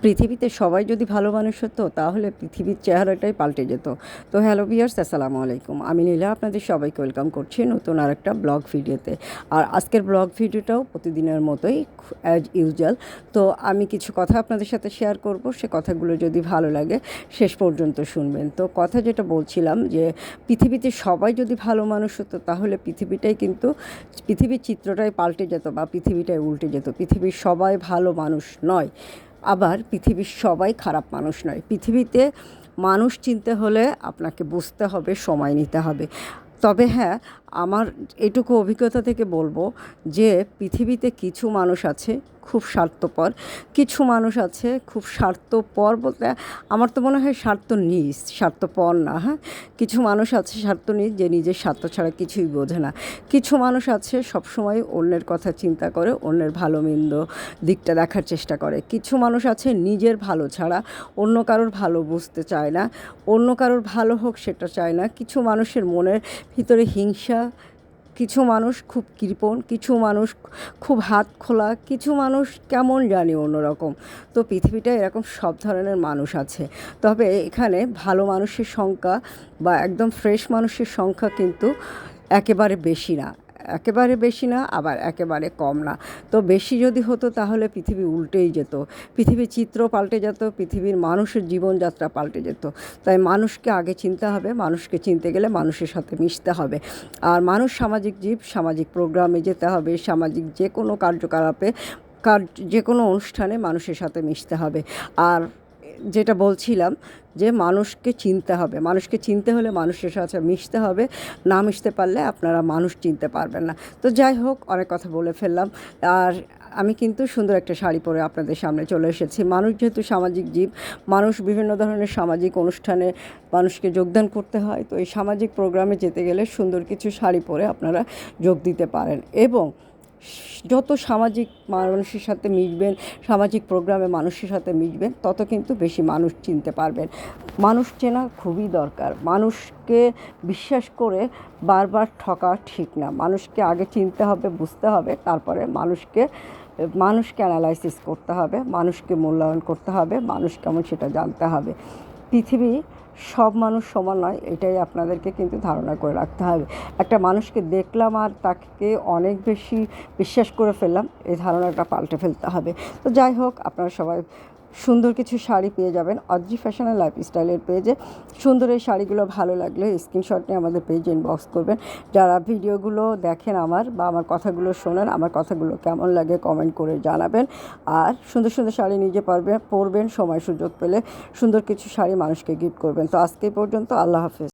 পৃথিবীতে সবাই যদি ভালো মানুষ হতো তাহলে পৃথিবীর চেহারাটাই পাল্টে যেত। তো হ্যালো ভিউয়ার্স, আসসালামু আলাইকুম। আমি নীলা আপনাদের সবাইকে ওয়েলকাম করছি নতুন আরেকটা ব্লগ ভিডিওতে। আর আজকের ব্লগ ভিডিওটাও প্রতিদিনের মতোই অ্যাজ ইউজুয়াল। তো আমি কিছু কথা আপনাদের সাথে শেয়ার করব, সে কথাগুলো যদি ভালো লাগে শেষ পর্যন্ত শুনবেন। তো কথা যেটা বলছিলাম যে পৃথিবীতে সবাই যদি ভালো মানুষ হতো তাহলে পৃথিবীর চিত্রটাই পাল্টে যেত বা পৃথিবীটাই উল্টে যেত। পৃথিবীর সবাই ভালো মানুষ নয়, আবার পৃথিবীর সবাই খারাপ মানুষ নয়। পৃথিবীতে মানুষ চিনতে হলে আপনাকে বুঝতে হবে, সময় নিতে হবে। তবে হ্যাঁ, আমার এটুকু অভিজ্ঞতা থেকে বলবো যে পৃথিবীতে কিছু মানুষ আছে খুব স্বার্থপর, কিছু মানুষ আছে খুব স্বার্থপর বলতে আমার তো মনে হয় স্বার্থনীশ, স্বার্থপর না। হ্যাঁ, কিছু মানুষ আছে স্বার্থনীশ, যে নিজের স্বার্থ ছাড়া কিছুই বোঝে না। কিছু মানুষ আছে সবসময় অন্যের কথা চিন্তা করে, অন্যের ভালো মন্দ দিকটা দেখার চেষ্টা করে। কিছু মানুষ আছে নিজের ভালো ছাড়া অন্য কারোর ভালো বুঝতে চায় না, অন্য কারোর ভালো হোক সেটা চায় না। কিছু মানুষের মনের ভিতরে হিংসা, কিছু মানুষ খুব কৃপণ, কিছু মানুষ খুব হাত খোলা, কিছু মানুষ কেমন জানি অন্যরকম। তো পৃথিবীটা এরকম সব ধরনের মানুষ আছে। তবে এখানে ভালো মানুষের সংখ্যা বা একদম ফ্রেশ মানুষের সংখ্যা কিন্তু একেবারে বেশি না, আবার একেবারে কম না। তো বেশি যদি হতো তাহলে পৃথিবী উল্টেই যেত, পৃথিবীর চিত্র পাল্টে যেত, পৃথিবীর মানুষের জীবনযাত্রা পাল্টে যেত। তাই মানুষকে আগে চিনতে হবে, মানুষকে চিনতে গেলে মানুষের সাথে মিশতে হবে। আর মানুষ সামাজিক জীব, সামাজিক প্রোগ্রামে যেতে হবে, সামাজিক যে কোনো কার্যকলাপে যে কোনো অনুষ্ঠানে মানুষের সাথে মিশতে হবে। আর যেটা বলছিলাম যে মানুষকে চিনতে হলে মানুষের সাথে মিশতে হবে। না মিশতে পারলে আপনারা মানুষ চিনতে পারবেন না। তো যাই হোক, অনেক কথা বলে ফেললাম। আর আমি কিন্তু সুন্দর একটা শাড়ি পরে আপনাদের সামনে চলে এসেছি। মানুষ যেহেতু সামাজিক জীব, মানুষ বিভিন্ন ধরনের সামাজিক অনুষ্ঠানে মানুষকে যোগদান করতে হয়। তো এই সামাজিক প্রোগ্রামে যেতে গেলে সুন্দর কিছু শাড়ি পরে আপনারা যোগ দিতে পারেন। এবং যত সামাজিক মানুষের সাথে মিশবেন, সামাজিক প্রোগ্রামে মানুষের সাথে মিশবেন, তত কিন্তু বেশি মানুষ চিনতে পারবেন। মানুষ চেনা খুবই দরকার। মানুষকে বিশ্বাস করে বারবার ঠকা ঠিক না। মানুষকে আগে চিনতে হবে, বুঝতে হবে, তারপরে মানুষকে অ্যানালাইসিস করতে হবে, মানুষকে মূল্যায়ন করতে হবে, মানুষ কেমন সেটা জানতে হবে। পৃথিবী সব মানুষ সমান নয়, এটাই আপনাদেরকে কিন্তু ধারণা করে রাখতে হবে। একটা মানুষকে দেখলাম আর তাকে অনেক বেশি বিশ্বাস করে ফেললাম, এই ধারণাটা পাল্টে ফেলতে হবে। তো যাই হোক, আপনারা সবাই সুন্দর কিছু শাড়ি পেয়ে যাবেন অদ্রি ফ্যাশন অ্যান্ড লাইফস্টাইলের পেজে। সুন্দর এই শাড়িগুলো ভালো লাগলে স্ক্রিনশট নিয়ে আমাদের পেজে ইনবক্স করবেন। যারা ভিডিওগুলো দেখেন আমার কথাগুলো শোনেন, আমার কথাগুলো কেমন লাগে কমেন্ট করে জানাবেন। আর সুন্দর সুন্দর শাড়ি নিজে পরবেন, সময় সুযোগ পেলে সুন্দর কিছু শাড়ি মানুষকে গিফট করবেন। তো আজকে পর্যন্ত, আল্লাহ হাফেজ।